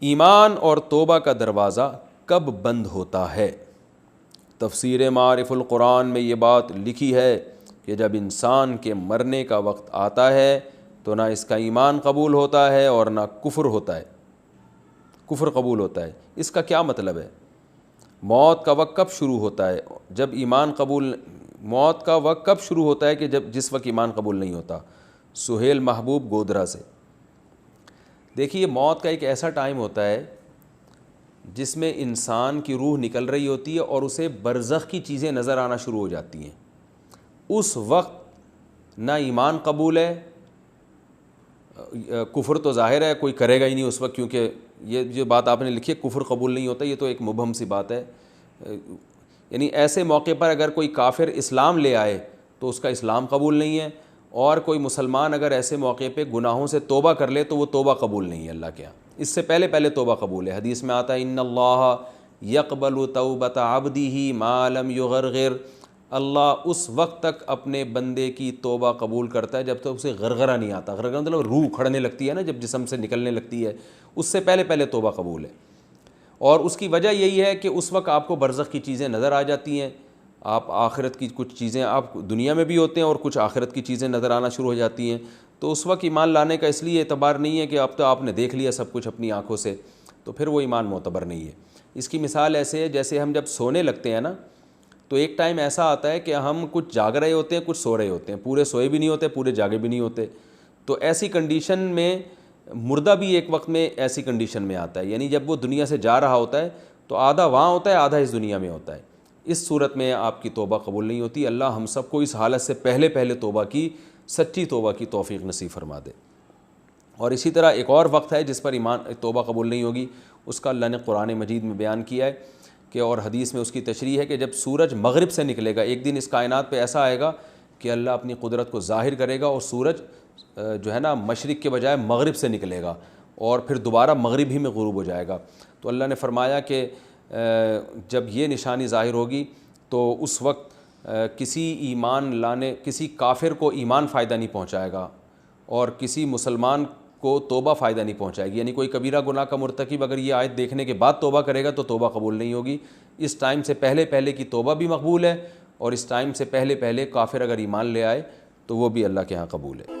ایمان اور توبہ کا دروازہ کب بند ہوتا ہے؟ تفسیر معارف القرآن میں یہ بات لکھی ہے کہ جب انسان کے مرنے کا وقت آتا ہے تو نہ اس کا ایمان قبول ہوتا ہے اور نہ کفر ہوتا ہے، کفر قبول ہوتا ہے۔ اس کا کیا مطلب ہے؟ موت کا وقت کب شروع ہوتا ہے؟ جب ایمان قبول، موت کا وقت کب شروع ہوتا ہے کہ جس وقت ایمان قبول نہیں ہوتا۔ سہیل محبوب گودرا سے۔ دیکھیے، موت کا ایک ایسا ٹائم ہوتا ہے جس میں انسان کی روح نکل رہی ہوتی ہے اور اسے برزخ کی چیزیں نظر آنا شروع ہو جاتی ہیں۔ اس وقت نہ ایمان قبول ہے، کفر تو ظاہر ہے کوئی کرے گا ہی نہیں اس وقت، کیونکہ یہ جو بات آپ نے لکھی ہے کفر قبول نہیں ہوتا، یہ تو ایک مبہم سی بات ہے۔ یعنی ایسے موقع پر اگر کوئی کافر اسلام لے آئے تو اس کا اسلام قبول نہیں ہے، اور کوئی مسلمان اگر ایسے موقع پہ گناہوں سے توبہ کر لے تو وہ توبہ قبول نہیں ہے اللہ کے ہاں۔ اس سے پہلے توبہ قبول ہے۔ حدیث میں آتا ہے ان اللہ یقبل توبۃ عبدہ ما لم یغرغر، اللہ اس وقت تک اپنے بندے کی توبہ قبول کرتا ہے جب تک اسے غرغرہ نہیں آتا۔ غرغرہ مطلب روح کھڑنے لگتی ہے نا، جب جسم سے نکلنے لگتی ہے، اس سے پہلے توبہ قبول ہے۔ اور اس کی وجہ یہی ہے کہ اس وقت آپ کو برزخ کی چیزیں نظر آ جاتی ہیں، آپ آخرت کی کچھ چیزیں آپ دنیا میں بھی ہوتے ہیں اور کچھ آخرت کی چیزیں نظر آنا شروع ہو جاتی ہیں۔ تو اس وقت ایمان لانے کا اس لیے اعتبار نہیں ہے کہ اب تو آپ نے دیکھ لیا سب کچھ اپنی آنکھوں سے، تو پھر وہ ایمان معتبر نہیں ہے۔ اس کی مثال ایسے ہے جیسے ہم جب سونے لگتے ہیں نا، تو ایک ٹائم ایسا آتا ہے کہ ہم کچھ جاگ رہے ہوتے ہیں، کچھ سو رہے ہوتے ہیں، پورے سوئے بھی نہیں ہوتے، پورے جاگے بھی نہیں ہوتے۔ تو ایسی کنڈیشن میں مردہ بھی ایک وقت میں ایسی کنڈیشن میں آتا ہے، یعنی جب وہ دنیا سے جا رہا ہوتا ہے تو آدھا وہاں ہوتا ہے، آدھا اس دنیا میں ہوتا ہے۔ اس صورت میں آپ کی توبہ قبول نہیں ہوتی۔ اللہ ہم سب کو اس حالت سے پہلے توبہ کی، سچی توبہ کی توفیق نصیب فرما دے۔ اور اسی طرح ایک اور وقت ہے جس پر ایمان توبہ قبول نہیں ہوگی، اس کا اللہ نے قرآن مجید میں بیان کیا ہے کہ، اور حدیث میں اس کی تشریح ہے کہ جب سورج مغرب سے نکلے گا، ایک دن اس کائنات پہ ایسا آئے گا کہ اللہ اپنی قدرت کو ظاہر کرے گا اور سورج جو ہے نا مشرق کے بجائے مغرب سے نکلے گا اور پھر دوبارہ مغرب ہی میں غروب ہو جائے گا۔ تو اللہ نے فرمایا کہ جب یہ نشانی ظاہر ہوگی تو اس وقت کسی کافر کو ایمان فائدہ نہیں پہنچائے گا اور کسی مسلمان کو توبہ فائدہ نہیں پہنچائے گی۔ یعنی کوئی کبیرہ گناہ کا مرتکب اگر یہ آیت دیکھنے کے بعد توبہ کرے گا تو توبہ قبول نہیں ہوگی۔ اس ٹائم سے پہلے کی توبہ بھی مقبول ہے، اور اس ٹائم سے پہلے کافر اگر ایمان لے آئے تو وہ بھی اللہ کے ہاں قبول ہے۔